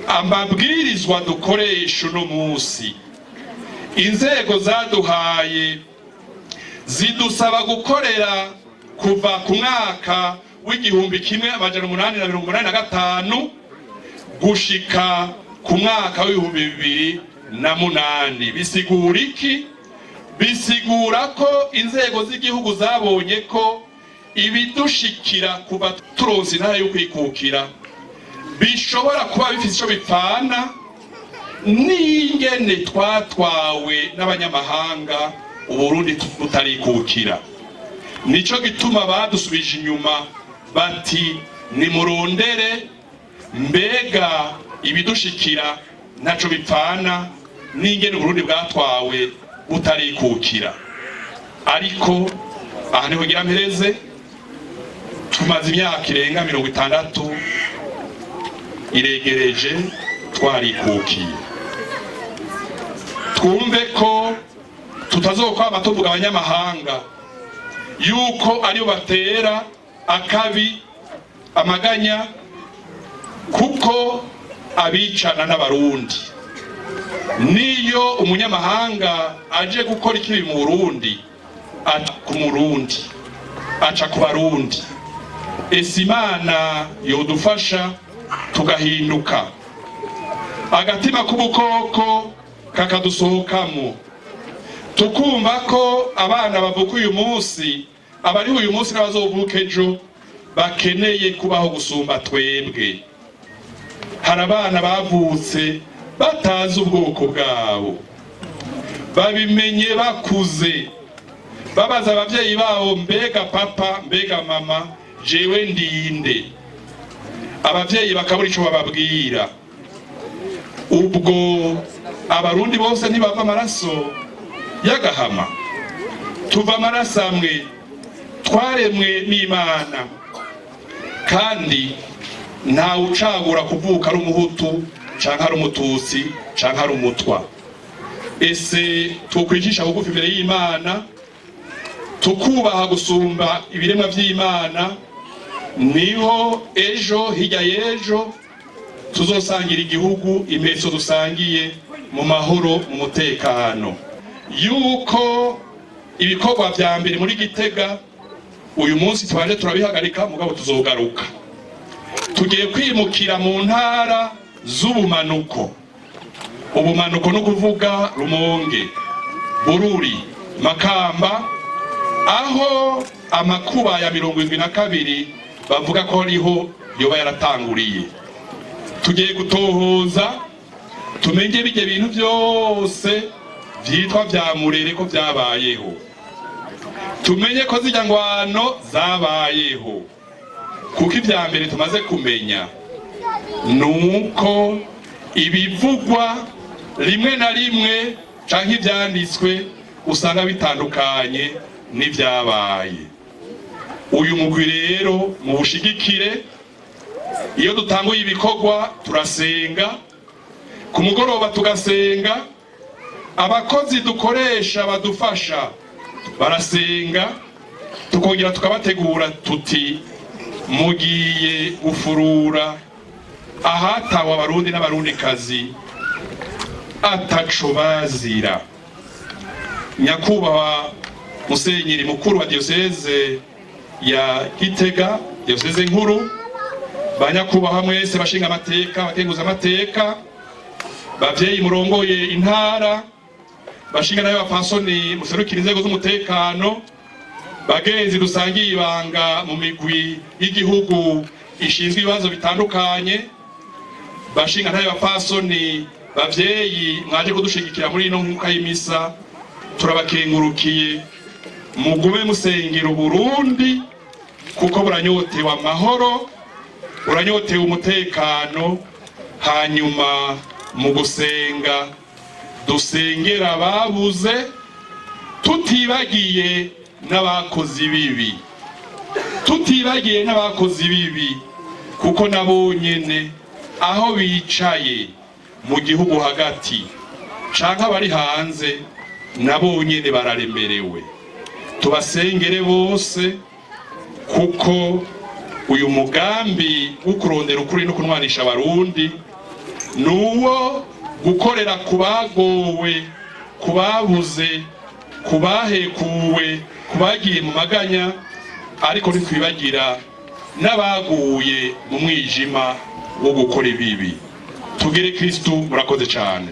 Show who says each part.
Speaker 1: amabwirizwa dukoresha uno munsi inzego zaduhaye zidusaba gukorera kuva ku mwaka w'igihumbi kimwe amajana 885 gushika ku mwaka w'ibihumbi 2008. bisigura iki? Bisigura ko inzego z'igihugu zabonye ko ibidushikira kuba turonse intara yo kwikukira bishobora kuba bifite ico bipfana n'ingene twatwawe n'abanyamahanga Uburundi tutarikukira. Nico gituma badusubije inyuma bati nimurondere mbega ibidushikira ntaco bipfana n'ingene Uburundi bwatwawe butarikukira. Ariko aha niho ngira mpereze, tumaze imyaka irenga 60 iregereje twarikukiye. Twumve ko tutazokwama tuvuga abanyamahanga yuko ariyo batera akabi amaganya, kuko abicana n'abarundi. Niyo umunyamahanga aje gukora ikibi mu Burundi aca ku Murundi, aca ku Barundi. Ese Imana yodufasha tugahinduka, agatima k'ubukoko kakadusohokamo, tukumva ko abana bavuka uyu munsi, abari uyu munsi n'abazovuka ejo bakeneye kubaho gusumba twebwe. Hari abana bavutse batazi ubwoko bwabo, babimenye bakuze, babaza abavyeyi babo, mbega papa, mbega mama, jewe ndinde? Abavyeyi bakabura ico bababwira. Ubwo abarundi bose ntibava amaraso y'agahama, tuva amaraso amwe, twaremwe n'Imana, kandi nta ucagura kuvuka ari umuhutu canke ari umututsi canke ari umutwa. Ese tukwijisha bugufi imbere y'Imana, tukubaha gusumba ibiremwa vy'Imana, niho ejo hirya y'ejo tuzosangira igihugu imetso dusangiye mu mahoro, mu mutekano. Yuko ibikorwa vya mbere muri Gitega uyu munsi twaje turabihagarika, mugabo tuzogaruka. Tugiye kwimukira mu ntara z'ubumanuko. Ubumanuko no kuvuga Rumonge, Bururi, Makamba, aho amakuba ya 72 bavuga ko ariho yoba yaratanguriye. Tugiye gutohoza tumenye bije bintu byose vyitwa vya Murere ko vyabayeho, tumenye ko zijya ngwano zabayeho, kuko ivya mbere tumaze kumenya nuko ibivugwa rimwe na rimwe canke ivyanditswe usanga bitandukanye n'ivyabaye. Uyu mugwi rero mu bushigikire, iyo dutanguye ibikorwa turasenga, ku mugoroba tugasenga, abakozi dukoresha badufasha barasenga, tukongera tukabategura tuti mugiye gufurura ahatawe abarundi n'abarundikazi ataco bazira. Nyakubahwa Musenyeri mukuru wa diocese ya Gitega, diocese nkuru, banyakubahwa mwese bashinga amateka, bakenguza amateka, bavyeyi murongoye intara, bashinga nayo bapfasoni muserukira inzego z'umutekano, bagenzi dusangiye ibanga mu migwi y'igihugu ishinzwe ibibazo bitandukanye, bashinga nayo bapfasoni, bavyeyi mwaje kudushigikira muri ino nkuka y'imisa, turabakengurukiye. Mugume musengera Burundi, kuko buranyotewe amahoro, buranyotewe umutekano. Hanyuma mu gusenga dusengera ababuze, tutibagiye n'abakozi bibi, tutibagiye n'abakozi bibi, kuko nabo nyene aho bicaye mu gihugu hagati canke abari hanze nabo nyene bararemerewe. Tubasengere bose kuko uyu mugambi wo kurondera ukuri no kunwanisha abarundi nuwo gukorera kubagowe, kubabuze, kubahekuwe, kubagiye mu maganya, ariko ntitwibagira n'abaguye mu mwijima wo gukora ibibi. Tugire Kristu. Murakoze cyane.